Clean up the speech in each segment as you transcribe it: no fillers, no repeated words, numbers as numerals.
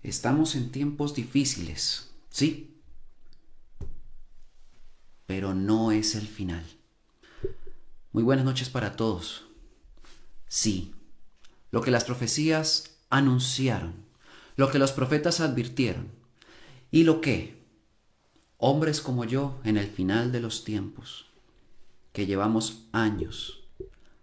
Estamos en tiempos difíciles, sí, pero no es el final. Muy buenas noches para todos. Sí, lo que las profecías anunciaron, lo que los profetas advirtieron y lo que hombres como yo en el final de los tiempos, que llevamos años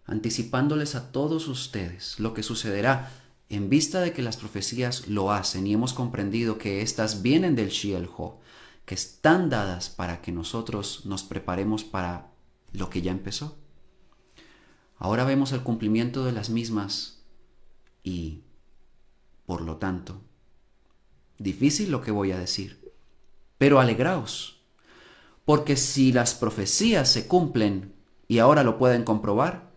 anticipándoles a todos ustedes lo que sucederá en vista de que las profecías lo hacen y hemos comprendido que éstas vienen del Shiel-Ho, que están dadas para que nosotros nos preparemos para lo que ya empezó. Ahora vemos el cumplimiento de las mismas y, por lo tanto, difícil lo que voy a decir, pero alegraos, porque si las profecías se cumplen y ahora lo pueden comprobar,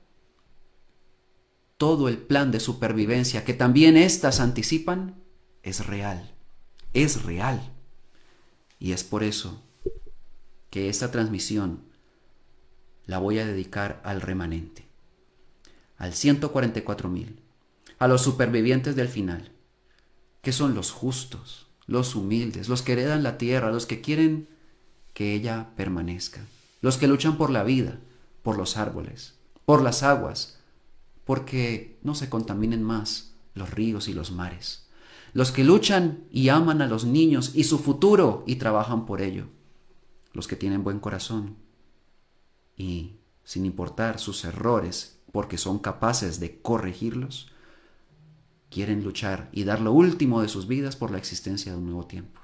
todo el plan de supervivencia que también éstas anticipan es real, es real. Y es por eso que esta transmisión la voy a dedicar al remanente, al 144,000, a los supervivientes del final, que son los justos, los humildes, los que heredan la tierra, los que quieren que ella permanezca, los que luchan por la vida, por los árboles, por las aguas, porque no se contaminen más los ríos y los mares, los que luchan y aman a los niños y su futuro y trabajan por ello, los que tienen buen corazón y, sin importar sus errores, porque son capaces de corregirlos, quieren luchar y dar lo último de sus vidas por la existencia de un nuevo tiempo.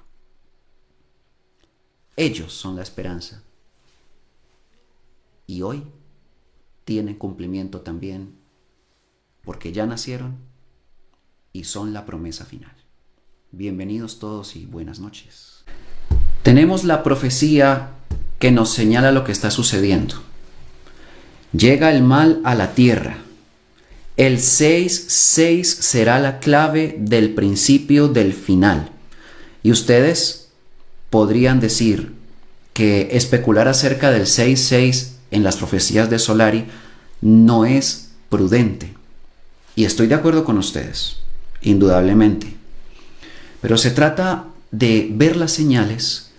Ellos son la esperanza. Y hoy tienen cumplimiento también, porque ya nacieron y son la promesa final. Bienvenidos todos y buenas noches. Tenemos la profecía que nos señala lo que está sucediendo. Llega el mal a la tierra. El 6-6 será la clave del principio del final. Y ustedes podrían decir que especular acerca del 6-6 en las profecías de Solari no es prudente. Y estoy de acuerdo con ustedes, indudablemente. Pero se trata de ver las señales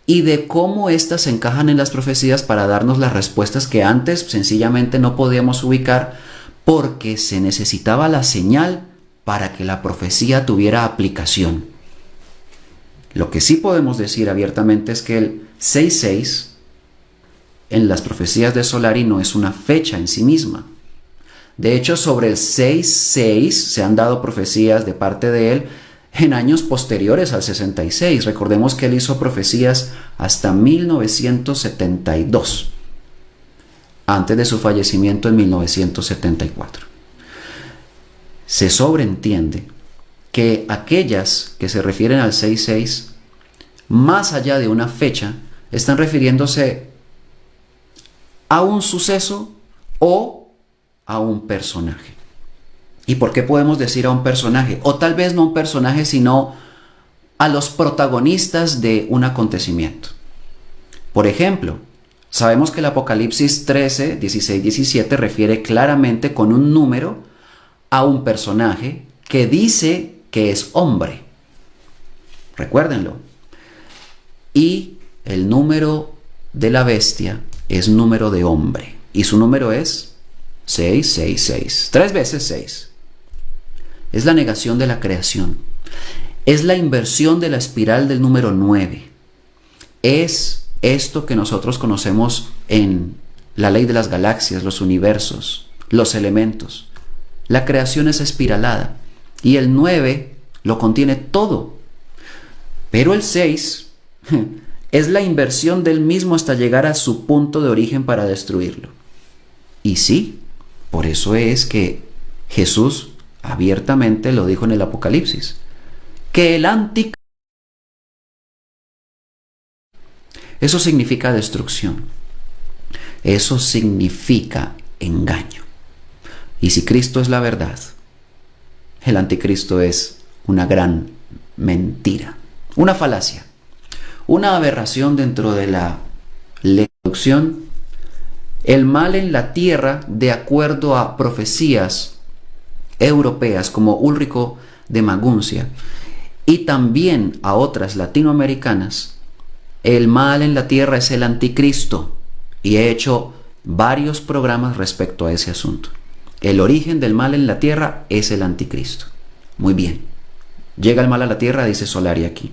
y de cómo éstas se encajan en las profecías para darnos las respuestas que antes sencillamente no podíamos ubicar porque se necesitaba la señal para que la profecía tuviera aplicación. Lo que sí podemos decir abiertamente es que el 6-6 en las profecías de Solari no es una fecha en sí misma. De hecho, sobre el 6-6 se han dado profecías de parte de él en años posteriores al 66. Recordemos que él hizo profecías hasta 1972, antes de su fallecimiento en 1974. Se sobreentiende que aquellas que se refieren al 6-6, más allá de una fecha, están refiriéndose a un suceso o a un personaje. ¿Y por qué podemos decir a un personaje? O tal vez no a un personaje, sino a los protagonistas de un acontecimiento. Por ejemplo, sabemos que el Apocalipsis 13, 16, 17 refiere claramente con un número a un personaje que dice que es hombre. Recuérdenlo. Y el número de la bestia es número de hombre. Y su número es 666. 3 veces 6. Es la negación de la creación. Es la inversión de la espiral del número 9. Es esto que nosotros conocemos en la ley de las galaxias, los universos, los elementos. La creación es espiralada y el 9 lo contiene todo. Pero el 6 es la inversión del mismo hasta llegar a su punto de origen para destruirlo. Y sí, por eso es que Jesús abiertamente lo dijo en el Apocalipsis, que el anticristo, eso significa destrucción, eso significa engaño. Y si Cristo es la verdad, el anticristo es una gran mentira, una falacia, una aberración dentro de la destrucción, el mal en la tierra, de acuerdo a profecías europeas como Ulrico de Maguncia, y también a otras latinoamericanas, el mal en la tierra es el anticristo, y he hecho varios programas respecto a ese asunto. El origen del mal en la tierra es el anticristo. Muy bien. Llega el mal a la tierra, dice Solari aquí.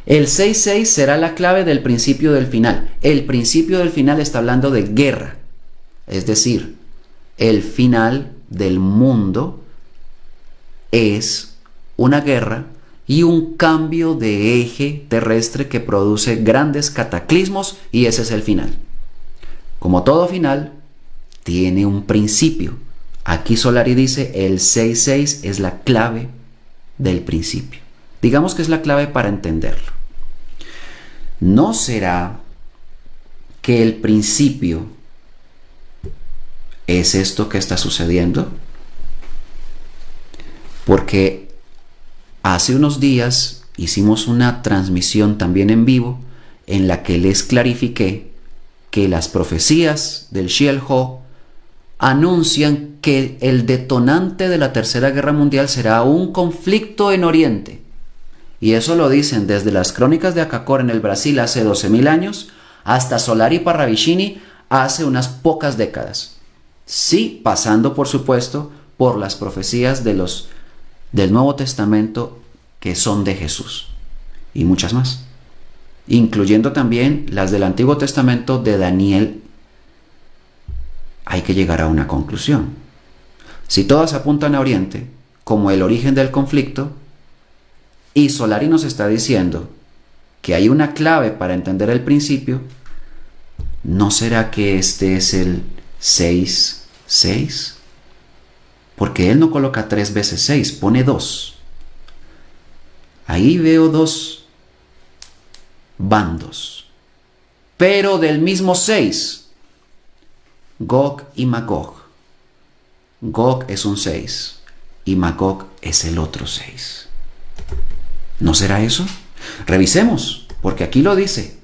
El 6.6 será la clave del principio del final. El principio del final está hablando de guerra. Es decir, el final del mundo es una guerra y un cambio de eje terrestre que produce grandes cataclismos, y ese es el final. Como todo final, tiene un principio. Aquí Solari dice el 6.6 es la clave del principio. Digamos que es la clave para entenderlo. ¿No será que el principio es esto que está sucediendo? Porque hace unos días hicimos una transmisión también en vivo en la que les clarifiqué que las profecías del Shiel-Ho anuncian que el detonante de la Tercera Guerra Mundial será un conflicto en Oriente. Y eso lo dicen desde las crónicas de Akakor en el Brasil hace 12.000 años hasta Solari Parravicini hace unas pocas décadas. Sí, pasando por supuesto por las profecías del Nuevo Testamento que son de Jesús y muchas más, incluyendo también las del Antiguo Testamento de Daniel. Hay que llegar a una conclusión. Si todas apuntan a Oriente como el origen del conflicto, y Solari nos está diciendo que hay una clave para entender el principio, ¿no será que este es el 6.6? Porque él no coloca 3 veces 6, pone 2. Ahí veo 2 bandos, pero del mismo 6. Gog y Magog. Gog es un 6 y Magog es el otro 6. ¿No será eso? Revisemos, porque aquí lo dice.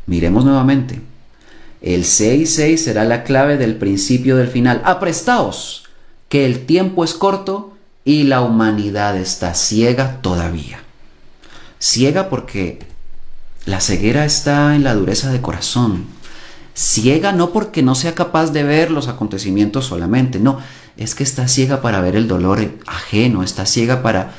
Miremos nuevamente. El 6.6 será la clave del principio del final. Aprestaos, que el tiempo es corto y la humanidad está ciega todavía. Ciega porque la ceguera está en la dureza de corazón. Ciega no porque no sea capaz de ver los acontecimientos solamente, no, es que está ciega para ver el dolor ajeno, está ciega para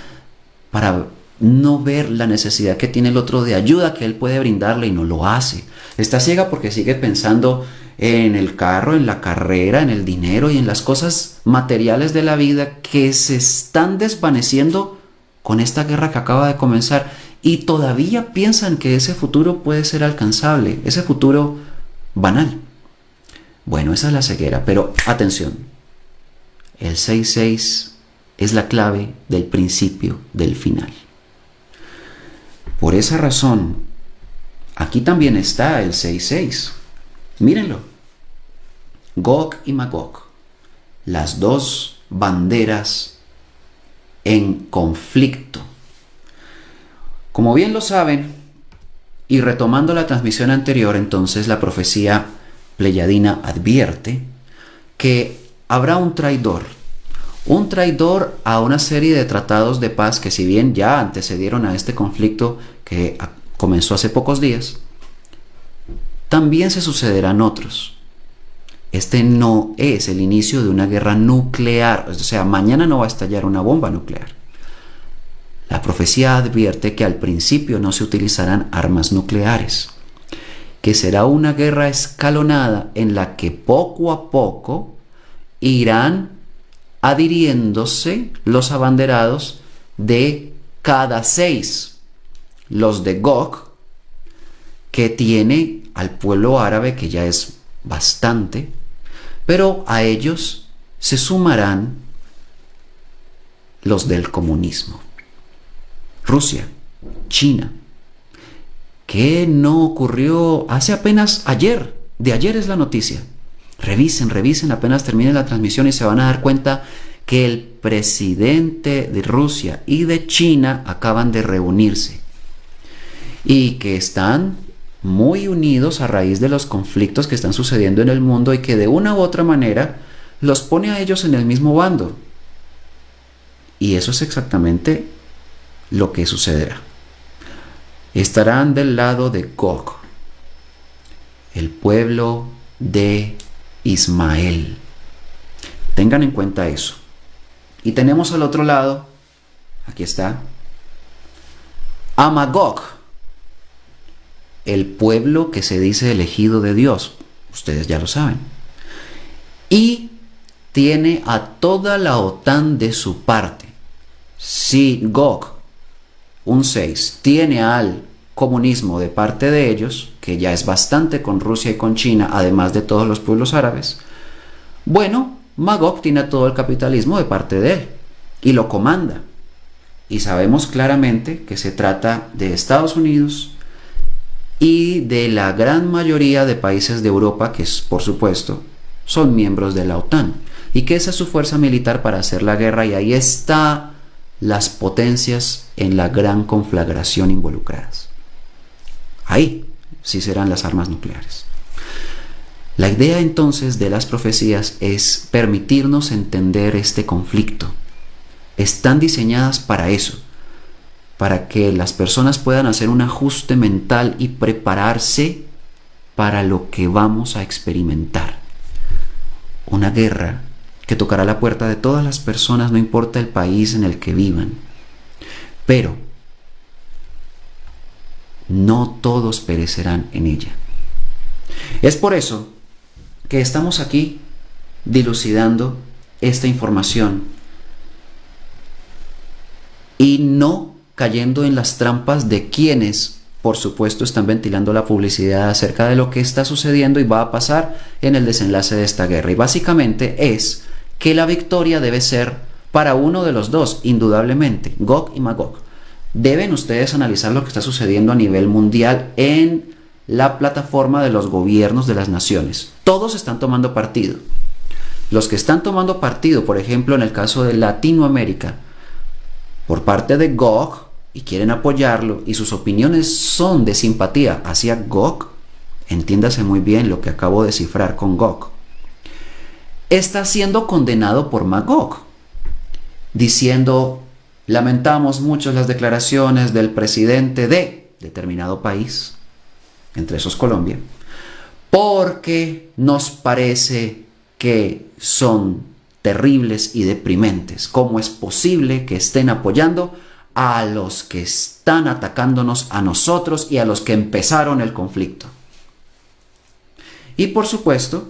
no ver la necesidad que tiene el otro de ayuda que él puede brindarle y no lo hace. Está ciega porque sigue pensando en el carro, en la carrera, en el dinero y en las cosas materiales de la vida que se están desvaneciendo con esta guerra que acaba de comenzar, y todavía piensan que ese futuro puede ser alcanzable, ese futuro banal. Bueno, esa es la ceguera, pero atención, el 6.6 es la clave del principio del final. Por esa razón, aquí también está el 6.6. Mírenlo. Gog y Magog, las dos banderas en conflicto. Como bien lo saben, y retomando la transmisión anterior, entonces la profecía pleyadina advierte que habrá un traidor a una serie de tratados de paz que, si bien ya antecedieron a este conflicto que comenzó hace pocos días, también se sucederán otros. Este no es el inicio de una guerra nuclear, o sea, mañana no va a estallar una bomba nuclear. La profecía advierte que al principio no se utilizarán armas nucleares, que será una guerra escalonada en la que poco a poco irán adhiriéndose los abanderados de cada 6. Los de Gog, que tiene al pueblo árabe, que ya es bastante, pero a ellos se sumarán los del comunismo. Rusia, China. ¿Qué no ocurrió hace apenas ayer? De ayer es la noticia. Revisen apenas termine la transmisión y se van a dar cuenta que el presidente de Rusia y de China acaban de reunirse y que están muy unidos a raíz de los conflictos que están sucediendo en el mundo y que de una u otra manera los pone a ellos en el mismo bando. Y eso es exactamente lo que sucederá. Estarán del lado de Gog, el pueblo de Ismael. Tengan en cuenta eso. Y tenemos al otro lado, aquí está, a Magog, el pueblo que se dice elegido de Dios. Ustedes ya lo saben. Y tiene a toda la OTAN de su parte. Si Gog, un 6, tiene al comunismo de parte de ellos, que ya es bastante con Rusia y con China, además de todos los pueblos árabes, bueno, Magog tiene todo el capitalismo de parte de él y lo comanda. Y sabemos claramente que se trata de Estados Unidos y de la gran mayoría de países de Europa que, por supuesto, son miembros de la OTAN, y que esa es su fuerza militar para hacer la guerra, y ahí está las potencias en la gran conflagración involucradas. Ahí sí serán las armas nucleares. La idea entonces de las profecías es permitirnos entender este conflicto. Están diseñadas para eso, para que las personas puedan hacer un ajuste mental y prepararse para lo que vamos a experimentar. Una guerra que tocará la puerta de todas las personas, no importa el país en el que vivan. Pero no todos perecerán en ella. Es por eso que estamos aquí dilucidando esta información y no cayendo en las trampas de quienes, por supuesto, están ventilando la publicidad acerca de lo que está sucediendo y va a pasar en el desenlace de esta guerra. Y básicamente es que la victoria debe ser para uno de los dos, indudablemente, Gog y Magog. Deben ustedes analizar lo que está sucediendo a nivel mundial en la plataforma de los gobiernos de las naciones. Todos están tomando partido. Los que están tomando partido, por ejemplo, en el caso de Latinoamérica, por parte de Gog, y quieren apoyarlo, y sus opiniones son de simpatía hacia Gog, entiéndase muy bien lo que acabo de cifrar con Gog, está siendo condenado por Magog, diciendo: lamentamos mucho las declaraciones del presidente de determinado país, entre esos Colombia, porque nos parece que son terribles y deprimentes. ¿Cómo es posible que estén apoyando a los que están atacándonos a nosotros y a los que empezaron el conflicto? Y por supuesto,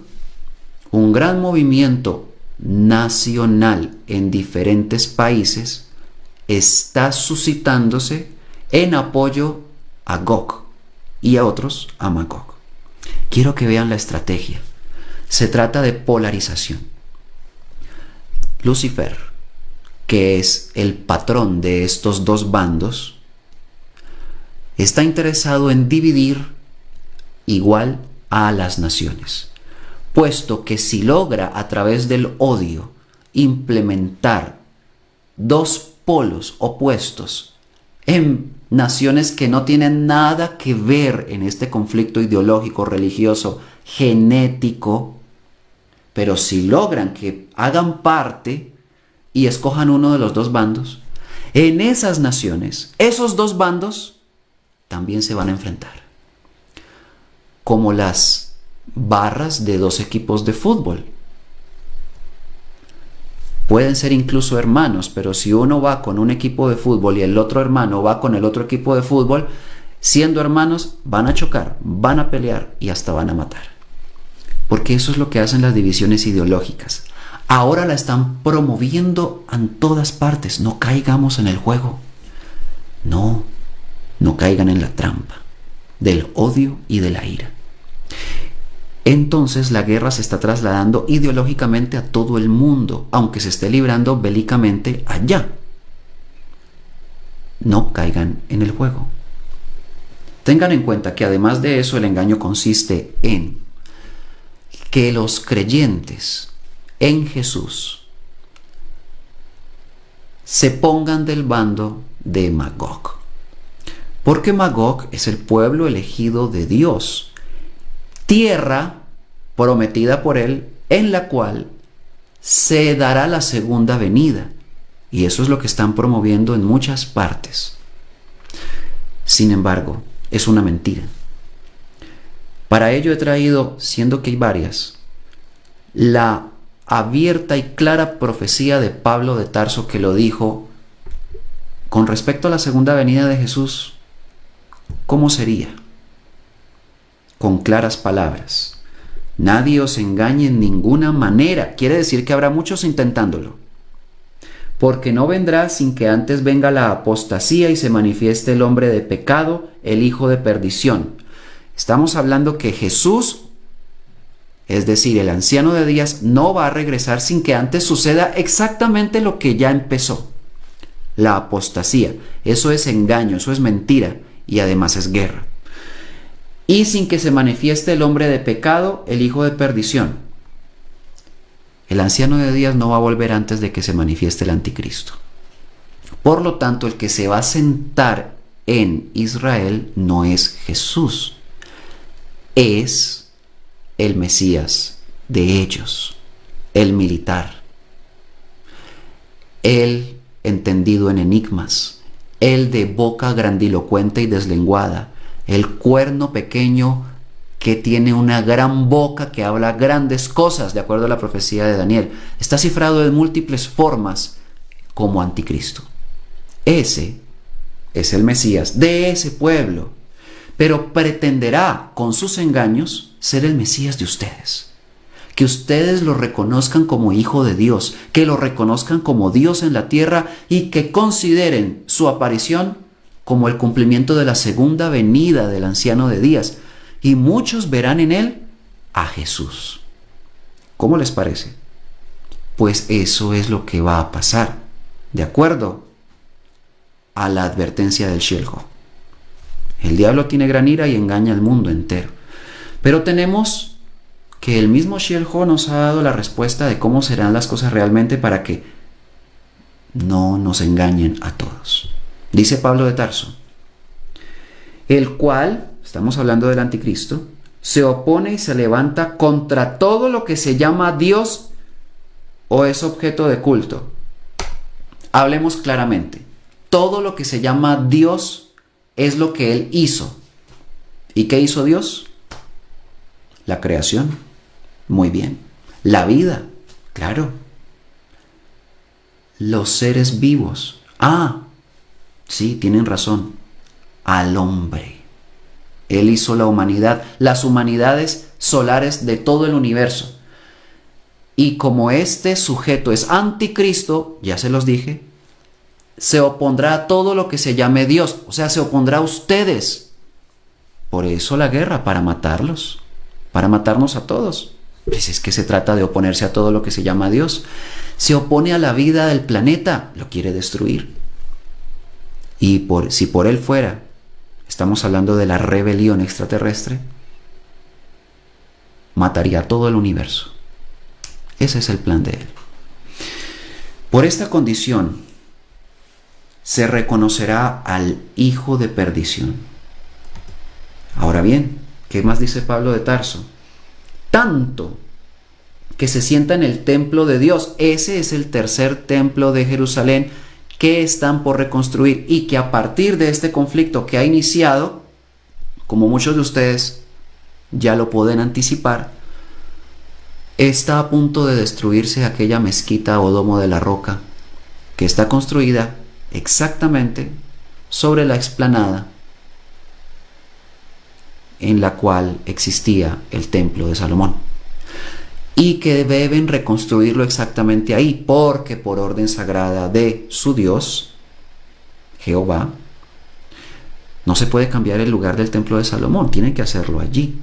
un gran movimiento nacional en diferentes países está suscitándose en apoyo a Gog y a otros a Magog. Quiero que vean la estrategia. Se trata de polarización. Lucifer, que es el patrón de estos dos bandos, está interesado en dividir igual a las naciones, puesto que si logra a través del odio implementar dos polos opuestos en naciones que no tienen nada que ver en este conflicto ideológico, religioso, genético, pero si logran que hagan parte y escojan uno de los dos bandos, en esas naciones, esos dos bandos también se van a enfrentar. Como las barras de dos equipos de fútbol. Pueden ser incluso hermanos, pero si uno va con un equipo de fútbol y el otro hermano va con el otro equipo de fútbol, siendo hermanos, van a chocar, van a pelear y hasta van a matar. Porque eso es lo que hacen las divisiones ideológicas. Ahora la están promoviendo en todas partes. No caigamos en el juego. No caigan en la trampa del odio y de la ira. Entonces la guerra se está trasladando ideológicamente a todo el mundo, aunque se esté librando bélicamente allá. No caigan en el juego. Tengan en cuenta que además de eso, el engaño consiste en que los creyentes en Jesús se pongan del bando de Magog. Porque Magog es el pueblo elegido de Dios, tierra prometida por él, en la cual se dará la segunda venida. Y eso es lo que están promoviendo en muchas partes. Sin embargo, es una mentira. Para ello he traído, siendo que hay varias, la abierta y clara profecía de Pablo de Tarso, que lo dijo con respecto a la segunda venida de Jesús. ¿Cómo sería? Con claras palabras. Nadie os engañe en ninguna manera. Quiere decir que habrá muchos intentándolo. Porque no vendrá sin que antes venga la apostasía y se manifieste el hombre de pecado, el hijo de perdición. Estamos hablando que Jesús, es decir, el anciano de días, no va a regresar sin que antes suceda exactamente lo que ya empezó. La apostasía. Eso es engaño, eso es mentira y además es guerra. Y sin que se manifieste el hombre de pecado, el hijo de perdición. El anciano de días no va a volver antes de que se manifieste el anticristo. Por lo tanto, el que se va a sentar en Israel no es Jesús, es el Mesías de ellos, el militar, el entendido en enigmas, el de boca grandilocuente y deslenguada, el cuerno pequeño que tiene una gran boca que habla grandes cosas, de acuerdo a la profecía de Daniel. Está cifrado en múltiples formas como anticristo. Ese es el Mesías de ese pueblo, pero pretenderá con sus engaños ser el Mesías de ustedes. Que ustedes lo reconozcan como hijo de Dios, que lo reconozcan como Dios en la tierra y que consideren su aparición como el cumplimiento de la segunda venida del anciano de días. Y muchos verán en él a Jesús. ¿Cómo les parece? Pues eso es lo que va a pasar, de acuerdo a la advertencia del Sheol-Ho. El diablo tiene gran ira y engaña al mundo entero. Pero tenemos que el mismo Sheol-Ho nos ha dado la respuesta de cómo serán las cosas realmente para que no nos engañen a todos. Dice Pablo de Tarso, el cual, estamos hablando del anticristo, se opone y se levanta contra todo lo que se llama Dios o es objeto de culto. Hablemos claramente. Todo lo que se llama Dios es lo que Él hizo. ¿Y qué hizo Dios? La creación. Muy bien. La vida. Claro. Los seres vivos. Sí, tienen razón. Al hombre. Él hizo la humanidad, las humanidades solares de todo el universo. Y como este sujeto es anticristo, ya se los dije, se opondrá a todo lo que se llame Dios, o sea, se opondrá a ustedes. Por eso la guerra, para matarlos, para matarnos a todos. Pues es que se trata de oponerse a todo lo que se llama Dios. Se opone a la vida del planeta, lo quiere destruir. Y si por él fuera, estamos hablando de la rebelión extraterrestre, mataría a todo el universo. Ese es el plan de él. Por esta condición, se reconocerá al hijo de perdición. Ahora bien, ¿qué más dice Pablo de Tarso? Tanto que se sienta en el templo de Dios. Ese es el tercer templo de Jerusalén que están por reconstruir y que a partir de este conflicto que ha iniciado, como muchos de ustedes ya lo pueden anticipar, está a punto de destruirse aquella mezquita o domo de la roca que está construida exactamente sobre la explanada en la cual existía el templo de Salomón, y que deben reconstruirlo exactamente ahí, porque por orden sagrada de su Dios, Jehová, no se puede cambiar el lugar del templo de Salomón, tienen que hacerlo allí.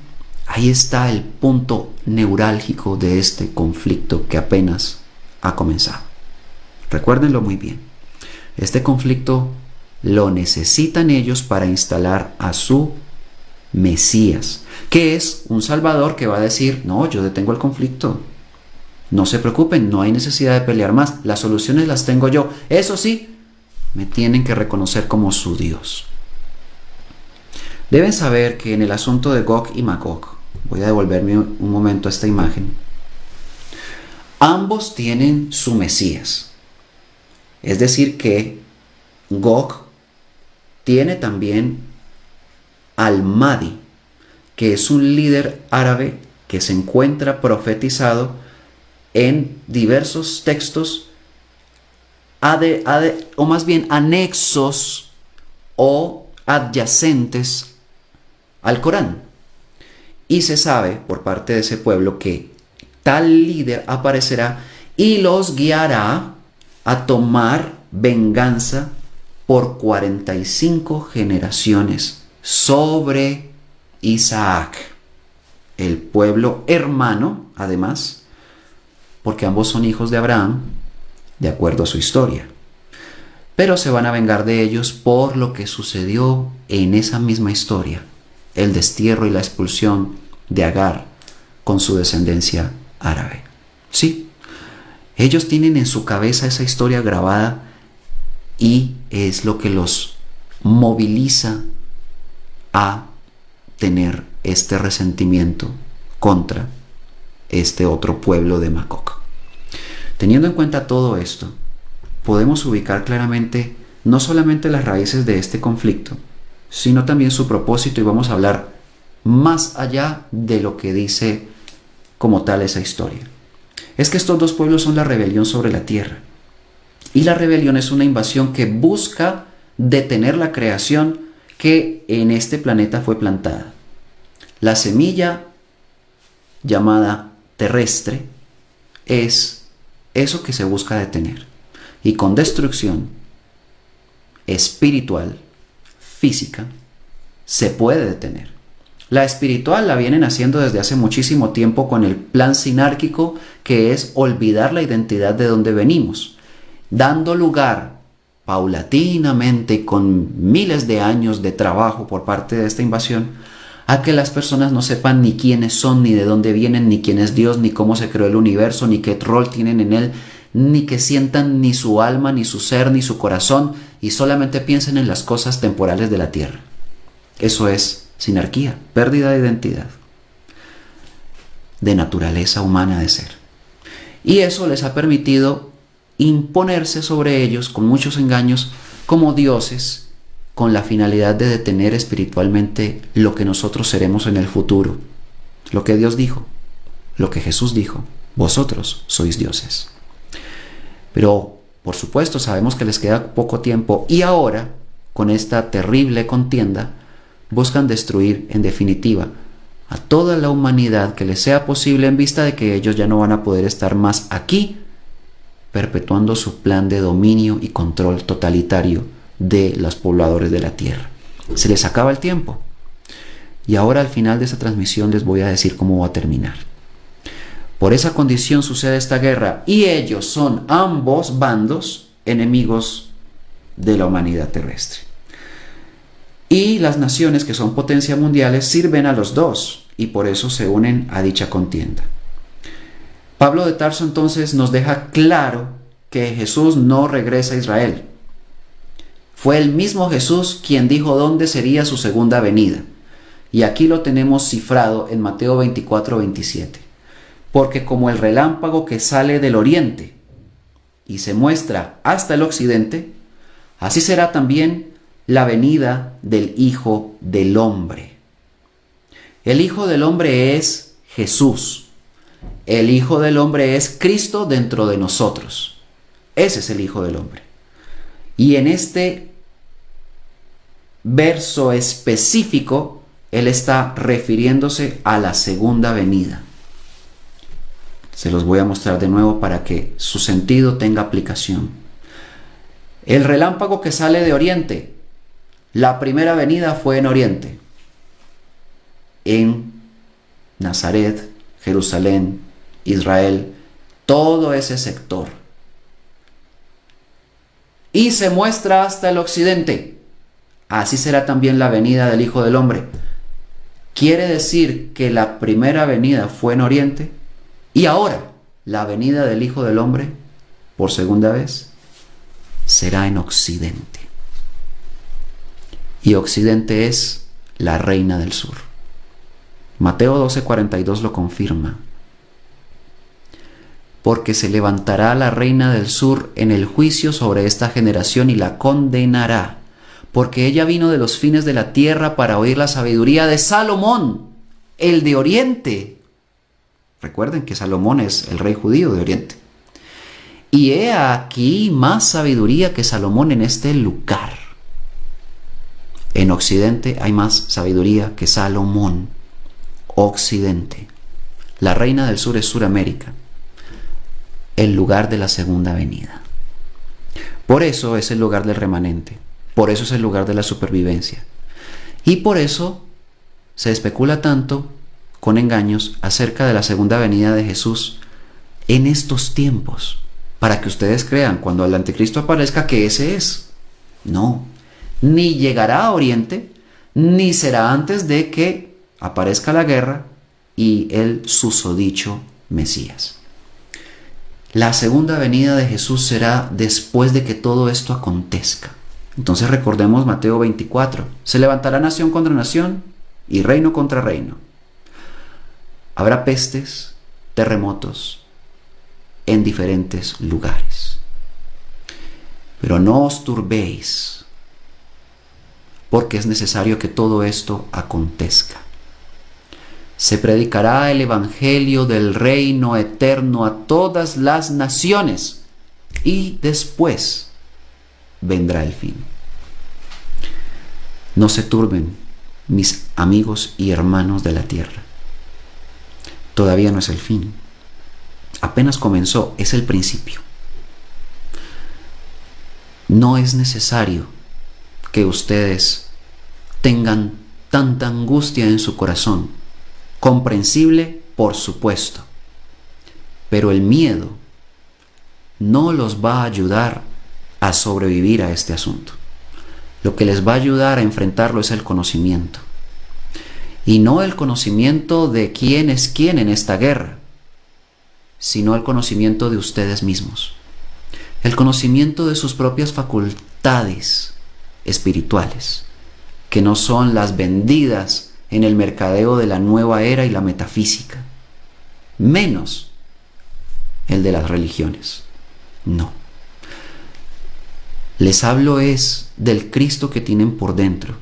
Ahí está el punto neurálgico de este conflicto que apenas ha comenzado. Recuérdenlo muy bien. Este conflicto lo necesitan ellos para instalar a su Mesías, que es un Salvador que va a decir, no, yo detengo el conflicto. No se preocupen, no hay necesidad de pelear más. Las soluciones las tengo yo. Eso sí, me tienen que reconocer como su Dios. Deben saber que en el asunto de Gog y Magog, voy a devolverme un momento a esta imagen, ambos tienen su Mesías. Es decir que Gog tiene también al Mahdi, que es un líder árabe que se encuentra profetizado en diversos textos o más bien anexos o adyacentes al Corán. Y se sabe por parte de ese pueblo que tal líder aparecerá y los guiará a tomar venganza por 45 generaciones sobre Isaac, el pueblo hermano, además, porque ambos son hijos de Abraham, de acuerdo a su historia. Pero se van a vengar de ellos por lo que sucedió en esa misma historia, el destierro y la expulsión de Agar con su descendencia árabe. Sí, ellos tienen en su cabeza esa historia grabada y es lo que los moviliza a tener este resentimiento contra este otro pueblo de Magog. Teniendo en cuenta todo esto, podemos ubicar claramente no solamente las raíces de este conflicto, sino también su propósito, y vamos a hablar más allá de lo que dice como tal esa historia. Es que estos dos pueblos son la rebelión sobre la tierra. Y la rebelión es una invasión que busca detener la creación que en este planeta fue plantada. La semilla llamada terrestre es eso que se busca detener. Y con destrucción espiritual, física, se puede detener. La espiritual la vienen haciendo desde hace muchísimo tiempo con el plan sinárquico, que es olvidar la identidad de donde venimos, dando lugar paulatinamente y con miles de años de trabajo por parte de esta invasión a que las personas no sepan ni quiénes son, ni de dónde vienen, ni quién es Dios, ni cómo se creó el universo, ni qué rol tienen en él, ni que sientan ni su alma, ni su ser, ni su corazón, y solamente piensen en las cosas temporales de la tierra. Eso es sinarquía, pérdida de identidad, de naturaleza humana de ser. Y eso les ha permitido imponerse sobre ellos con muchos engaños como dioses, con la finalidad de detener espiritualmente lo que nosotros seremos en el futuro. Lo que Dios dijo, lo que Jesús dijo: vosotros sois dioses. Pero, por supuesto, sabemos que les queda poco tiempo y ahora, con esta terrible contienda, buscan destruir, en definitiva, a toda la humanidad que les sea posible en vista de que ellos ya no van a poder estar más aquí, perpetuando su plan de dominio y control totalitario de los pobladores de la tierra. Se les acaba el tiempo. Y ahora al final de esta transmisión les voy a decir cómo va a terminar. Por esa condición sucede esta guerra y ellos son ambos bandos enemigos de la humanidad terrestre. Y las naciones que son potencias mundiales sirven a los dos y por eso se unen a dicha contienda. Pablo de Tarso entonces nos deja claro que Jesús no regresa a Israel. Fue el mismo Jesús quien dijo dónde sería su segunda venida. Y aquí lo tenemos cifrado en Mateo 24:27. Porque como el relámpago que sale del oriente y se muestra hasta el occidente, así será también la venida del Hijo del Hombre. El Hijo del Hombre es Jesús. El Hijo del Hombre es Cristo dentro de nosotros. Ese es el Hijo del Hombre. Y en este verso específico, Él está refiriéndose a la segunda venida. Se los voy a mostrar de nuevo para que su sentido tenga aplicación. El relámpago que sale de oriente. La primera venida fue en oriente. En Nazaret, Jerusalén, Israel, todo ese sector. Y se muestra hasta el occidente. Así será también la venida del Hijo del Hombre. Quiere decir que la primera venida fue en oriente y ahora la venida del Hijo del Hombre, por segunda vez, será en occidente. Y occidente es la reina del sur. Mateo 12:42 lo confirma. porque se levantará la reina del sur en el juicio sobre esta generación y la condenará, porque ella vino de los fines de la tierra para oír la sabiduría de Salomón, el de Oriente. Recuerden que Salomón es el rey judío de Oriente. Y he aquí más sabiduría que Salomón en este lugar. En Occidente hay más sabiduría que Salomón. Occidente. La reina del sur es Suramérica, el lugar de la segunda venida. Por eso es el lugar del remanente. Por eso es el lugar de la supervivencia. Y por eso se especula tanto con engaños acerca de la segunda venida de Jesús en estos tiempos, para que ustedes crean cuando el anticristo aparezca que ese es. No, ni llegará a Oriente, ni será antes de que aparezca la guerra y el susodicho Mesías. La segunda venida de Jesús será después de que todo esto acontezca. Entonces recordemos Mateo 24. Se levantará nación contra nación y reino contra reino. Habrá pestes, terremotos en diferentes lugares. Pero no os turbéis, porque es necesario que todo esto acontezca. Se predicará el evangelio del reino eterno a todas las naciones y después vendrá el fin. No se turben, mis amigos y hermanos de la tierra. Todavía no es el fin. Apenas comenzó, es el principio. No es necesario que ustedes tengan tanta angustia en su corazón. Comprensible, por supuesto. Pero el miedo no los va a ayudar a sobrevivir a este asunto. Lo que les va a ayudar a enfrentarlo es el conocimiento. Y no el conocimiento de quién es quién en esta guerra, sino el conocimiento de ustedes mismos. El conocimiento de sus propias facultades espirituales, que no son las vendidas en el mercadeo de la nueva era y la metafísica, menos el de las religiones. No. Les hablo es del Cristo que tienen por dentro,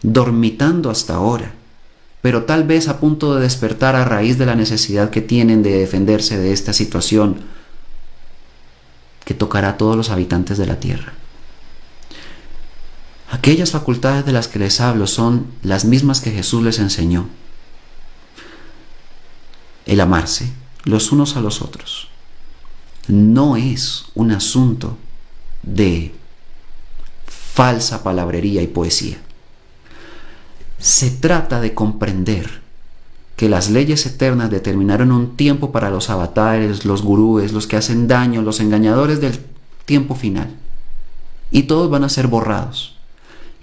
dormitando hasta ahora, pero tal vez a punto de despertar a raíz de la necesidad que tienen de defenderse de esta situación que tocará a todos los habitantes de la tierra. Aquellas facultades de las que les hablo son las mismas que Jesús les enseñó. El amarse los unos a los otros. No es un asunto de falsa palabrería y poesía. Se trata de comprender que las leyes eternas determinaron un tiempo para los avatares, los gurúes, los que hacen daño, los engañadores del tiempo final. Y todos van a ser borrados.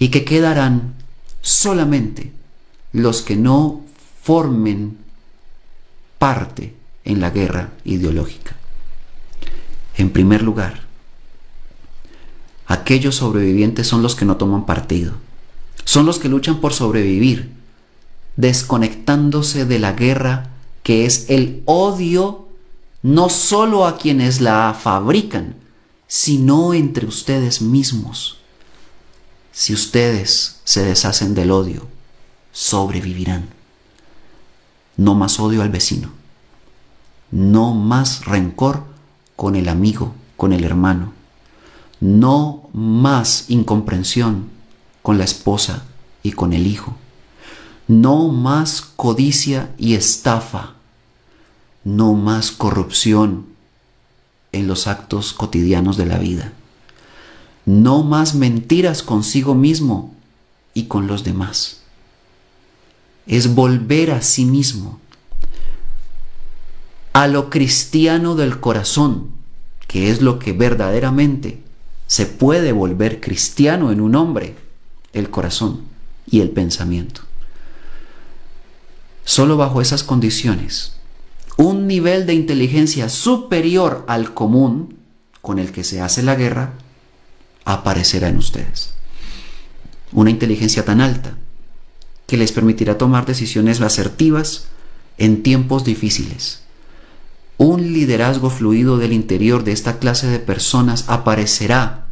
Y que quedarán solamente los que no formen parte en la guerra ideológica. En primer lugar, aquellos sobrevivientes son los que no toman partido. Son los que luchan por sobrevivir, desconectándose de la guerra que es el odio no solo a quienes la fabrican, sino entre ustedes mismos. Si ustedes se deshacen del odio, sobrevivirán. No más odio al vecino. No más rencor con el amigo, con el hermano. No más incomprensión con la esposa y con el hijo. No más codicia y estafa. No más corrupción en los actos cotidianos de la vida. No más mentiras consigo mismo y con los demás. Es volver a sí mismo, a lo cristiano del corazón, que es lo que verdaderamente se puede volver cristiano en un hombre, el corazón y el pensamiento. Solo bajo esas condiciones, un nivel de inteligencia superior al común con el que se hace la guerra aparecerá en ustedes. Una inteligencia tan alta que les permitirá tomar decisiones asertivas en tiempos difíciles. Un liderazgo fluido del interior de esta clase de personas aparecerá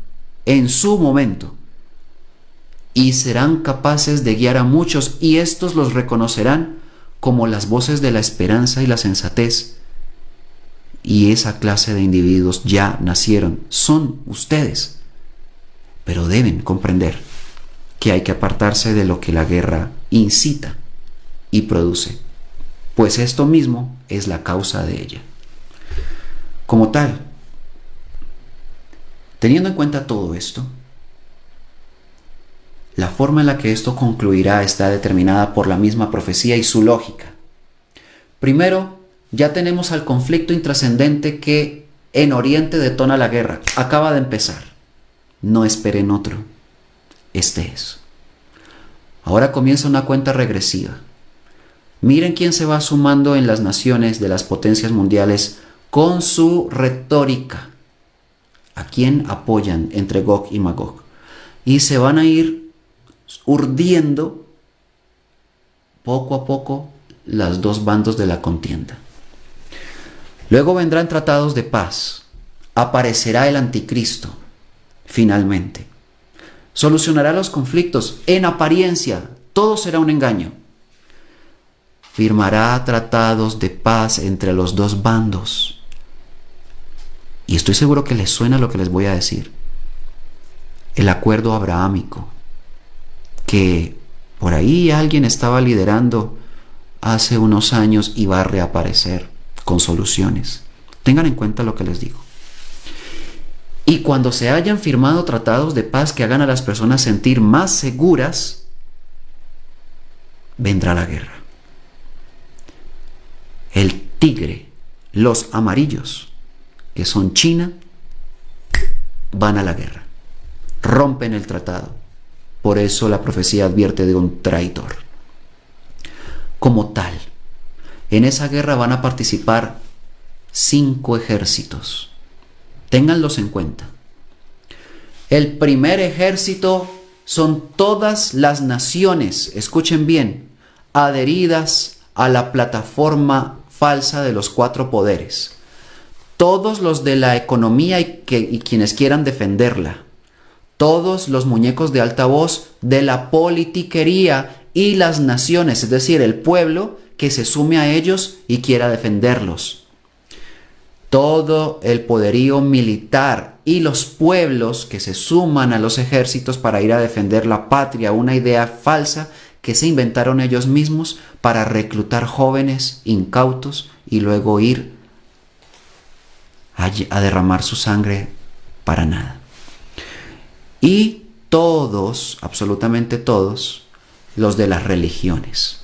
en su momento y serán capaces de guiar a muchos, y estos los reconocerán como las voces de la esperanza y la sensatez. Y esa clase de individuos ya nacieron, son ustedes, pero deben comprender que hay que apartarse de lo que la guerra incita y produce, pues esto mismo es la causa de ella. Como tal, teniendo en cuenta todo esto, la forma en la que esto concluirá está determinada por la misma profecía y su lógica. Primero, ya tenemos al conflicto intrascendente que en Oriente detona la guerra. Acaba de empezar. No esperen otro. Este es. Ahora comienza una cuenta regresiva. Miren quién se va sumando en las naciones de las potencias mundiales con su retórica. A quién apoyan entre Gog y Magog. Y se van a ir urdiendo poco a poco los dos bandos de la contienda. Luego vendrán tratados de paz. Aparecerá el anticristo, finalmente. Solucionará los conflictos. En apariencia, todo será un engaño. Firmará tratados de paz entre los dos bandos. Y estoy seguro que les suena lo que les voy a decir. El acuerdo abrahámico, que por ahí alguien estaba liderando hace unos años y va a reaparecer con soluciones. Tengan en cuenta lo que les digo. Y cuando se hayan firmado tratados de paz que hagan a las personas sentir más seguras, vendrá la guerra. El tigre, los amarillos, que son China, van a la guerra. Rompen el tratado. Por eso la profecía advierte de un traidor. Como tal, en esa guerra van a participar 5 ejércitos. Ténganlos en cuenta. El primer ejército son todas las naciones, escuchen bien, adheridas a la plataforma falsa de los 4 poderes. Todos los de la economía y quienes quieran defenderla. Todos los muñecos de alta voz de la politiquería y las naciones, es decir, el pueblo que se sume a ellos y quiera defenderlos. Todo el poderío militar y los pueblos que se suman a los ejércitos para ir a defender la patria, una idea falsa que se inventaron ellos mismos para reclutar jóvenes incautos y luego ir a derramar su sangre para nada. Y todos, absolutamente todos, los de las religiones.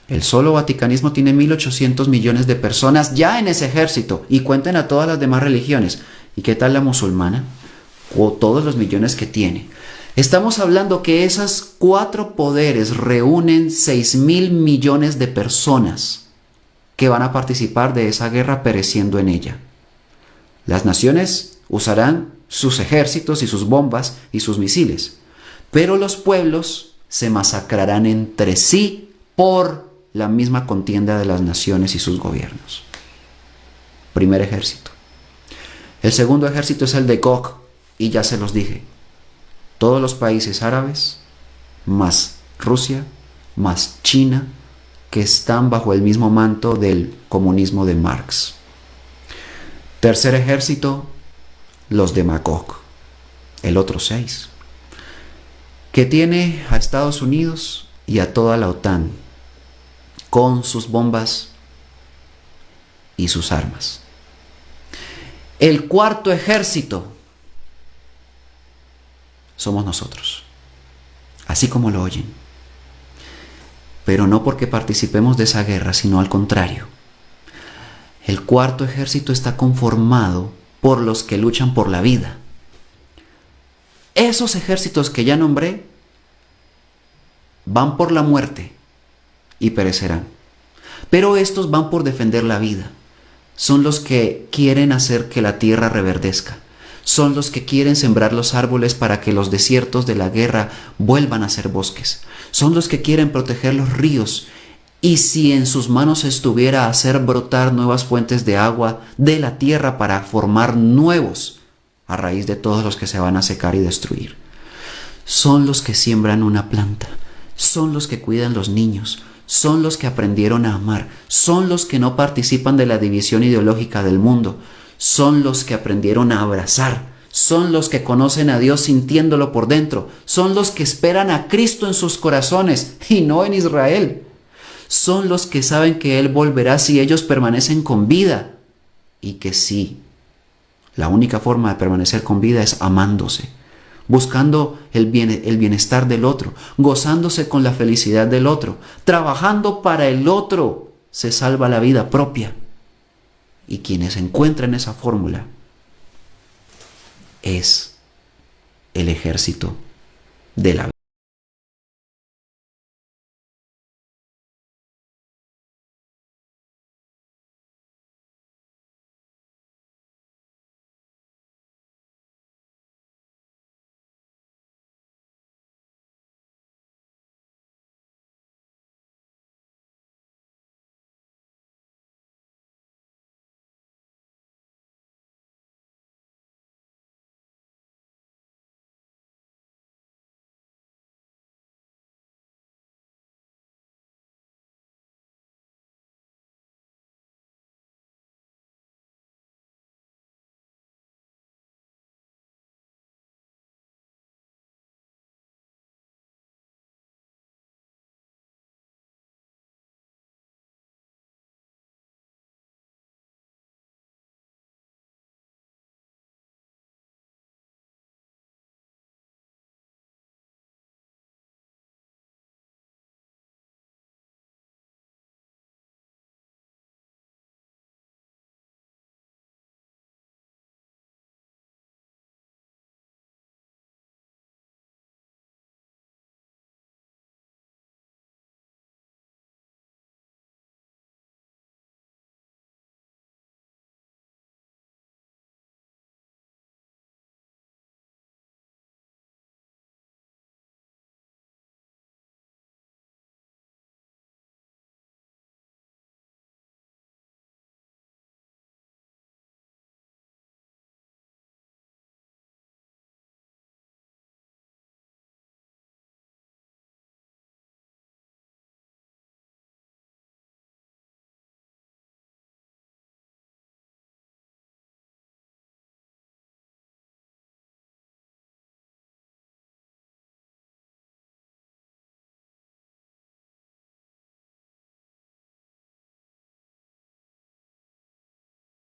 El solo vaticanismo tiene 1.800 millones de personas ya en ese ejército, y cuenten a todas las demás religiones. ¿Y qué tal la musulmana? O todos los millones que tiene. Estamos hablando que esos 4 poderes reúnen 6.000 millones de personas que van a participar de esa guerra pereciendo en ella. Las naciones usarán sus ejércitos y sus bombas y sus misiles, pero los pueblos se masacrarán entre sí por la misma contienda de las naciones y sus gobiernos. Primer ejército. El segundo ejército es el de Gog, y ya se los dije, todos los países árabes, más Rusia, más China, que están bajo el mismo manto del comunismo de Marx. Tercer ejército, los de Magog, el otro 6, que tiene a Estados Unidos y a toda la OTAN con sus bombas y sus armas. El cuarto ejército somos nosotros, así como lo oyen, pero no porque participemos de esa guerra, sino al contrario. El cuarto ejército está conformado por los que luchan por la vida. Esos ejércitos que ya nombré van por la muerte y perecerán. Pero estos van por defender la vida. Son los que quieren hacer que la tierra reverdezca. Son los que quieren sembrar los árboles para que los desiertos de la guerra vuelvan a ser bosques. Son los que quieren proteger los ríos Y si en sus manos estuviera hacer brotar nuevas fuentes de agua de la tierra para formar nuevos, a raíz de todos los que se van a secar y destruir. Son los que siembran una planta, son los que cuidan los niños, son los que aprendieron a amar, son los que no participan de la división ideológica del mundo, son los que aprendieron a abrazar, son los que conocen a Dios sintiéndolo por dentro, son los que esperan a Cristo en sus corazones y no en Israel. Son los que saben que Él volverá si ellos permanecen con vida y que sí, la única forma de permanecer con vida es amándose, buscando el bienestar del otro, gozándose con la felicidad del otro, trabajando para el otro, se salva la vida propia. Y quienes encuentran esa fórmula es el ejército de la vida.